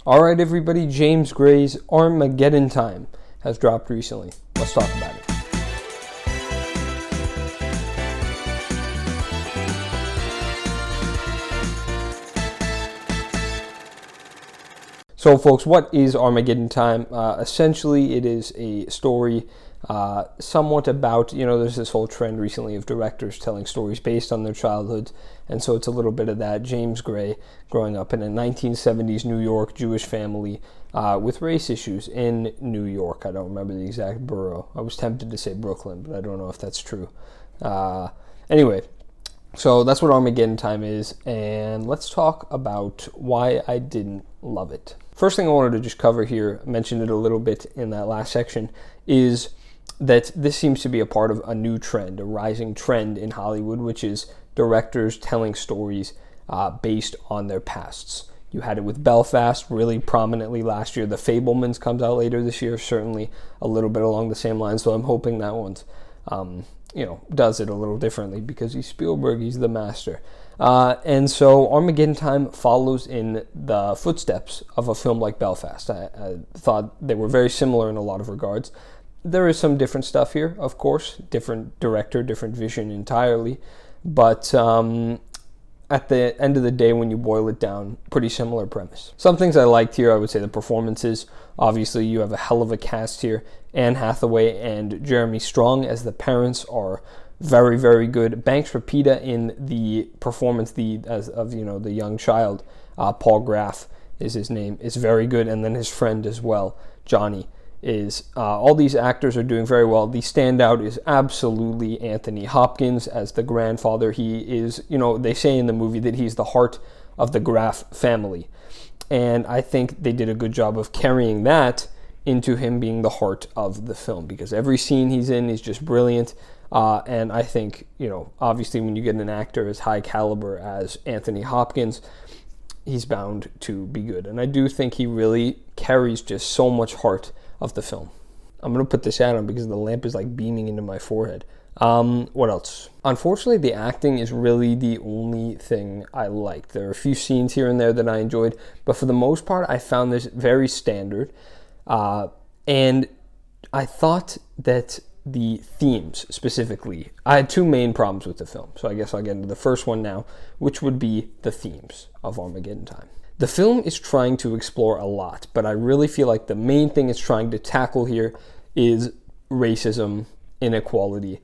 Alright everybody, James Gray's Armageddon Time has dropped recently. Let's talk about it. So folks, what is Armageddon Time? Essentially, it is a story somewhat about, there's this whole trend recently of directors telling stories based on their childhoods, and so it's a little bit of that. James Gray growing up in a 1970s New York Jewish family with race issues in New York. I don't remember the exact borough. I was tempted to say Brooklyn, but I don't know if that's true. Anyway, so that's what Armageddon Time is, and let's talk about why I didn't love it. First thing I wanted to just cover here, I mentioned it a little bit in that last section, is that this seems to be a part of a new trend, a rising trend in Hollywood, which is directors telling stories based on their pasts. You had it with Belfast really prominently last year. The Fabelmans comes out later this year, certainly a little bit along the same lines, so I'm hoping that one's does it a little differently because he's Spielberg, he's the master. And so Armageddon Time follows in the footsteps of a film like Belfast. I thought they were very similar in a lot of regards. There is some different stuff here, of course, different director, different vision entirely, but at the end of the day, when you boil it down, pretty similar premise. Some things I liked here, I would say the performances. Obviously, you have a hell of a cast here. Anne Hathaway and Jeremy Strong as the parents are very, very good. Banks Rapita in the performance the young child, Paul Graff is his name, is very good, and then his friend as well, Johnny, is all these actors are doing very well. The standout is absolutely Anthony Hopkins as the grandfather. He is, they say in the movie that he's the heart of the Graff family, and I think they did a good job of carrying that into him being the heart of the film, because every scene he's in is just brilliant. And I think, obviously when you get an actor as high caliber as Anthony Hopkins, he's bound to be good. And I do think he really carries just so much heart of the film. I'm going to put this hat on because the lamp is like beaming into my forehead. What else? Unfortunately, the acting is really the only thing I liked. There are a few scenes here and there that I enjoyed, but for the most part, I found this very standard. And I thought that the themes specifically, I had two main problems with the film. So I guess I'll get into the first one now, which would be the themes of Armageddon Time. The film is trying to explore a lot, but I really feel like the main thing it's trying to tackle here is racism, inequality,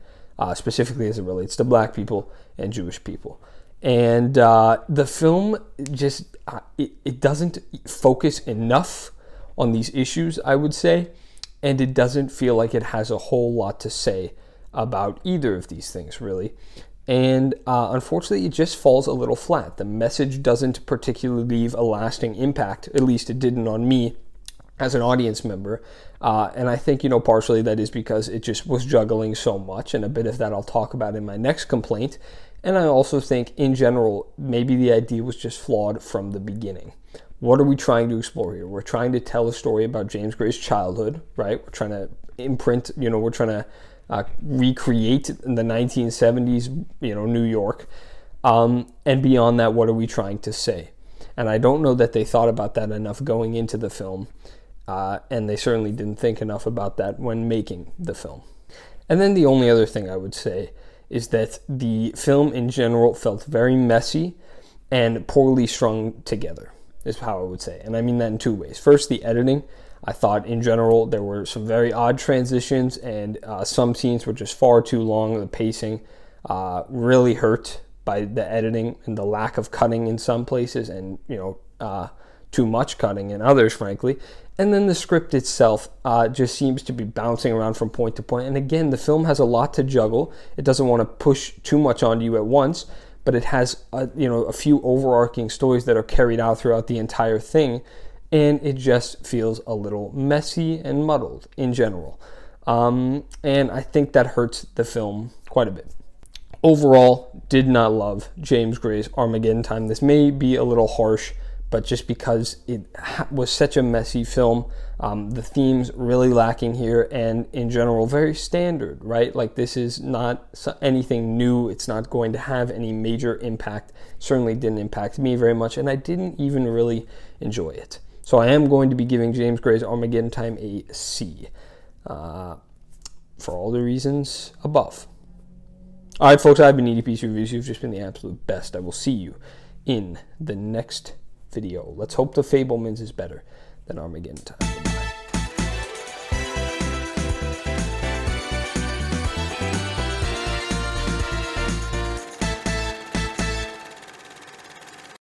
specifically as it relates to black people and Jewish people. And the film just, it doesn't focus enough on these issues, I would say, and it doesn't feel like it has a whole lot to say about either of these things, really. And unfortunately, it just falls a little flat. The message doesn't particularly leave a lasting impact, at least it didn't on me as an audience member. And I think, partially that is because it just was juggling so much, and a bit of that I'll talk about in my next complaint. And I also think, in general, maybe the idea was just flawed from the beginning. What are we trying to explore here? We're trying to tell a story about James Gray's childhood, right? We're trying to imprint, we're trying to recreate the 1970s, New York. And beyond that, what are we trying to say? And I don't know that they thought about that enough going into the film. And they certainly didn't think enough about that when making the film. And then the only other thing I would say is that the film in general felt very messy and poorly strung together, is how I would say. And I mean that in two ways. First, the editing. I thought in general there were some very odd transitions, and some scenes were just far too long. The pacing really hurt by the editing and the lack of cutting in some places, and too much cutting in others, frankly. And then the script itself just seems to be bouncing around from point to point. And again, the film has a lot to juggle. It doesn't want to push too much onto you at once, but it has a few overarching stories that are carried out throughout the entire thing, and it just feels a little messy and muddled in general. And I think that hurts the film quite a bit. Overall, did not love James Gray's Armageddon Time. This may be a little harsh, but just because it was such a messy film, the themes really lacking here, and in general very standard, right? Like, this is not anything new. It's not going to have any major impact. Certainly didn't impact me very much, and I didn't even really enjoy it. So I am going to be giving James Gray's Armageddon Time a C, for all the reasons above. All right, folks, I've been EDP's Reviews. You've just been the absolute best. I will see you in the next video. Let's hope The Fabelmans is better than Armageddon Time.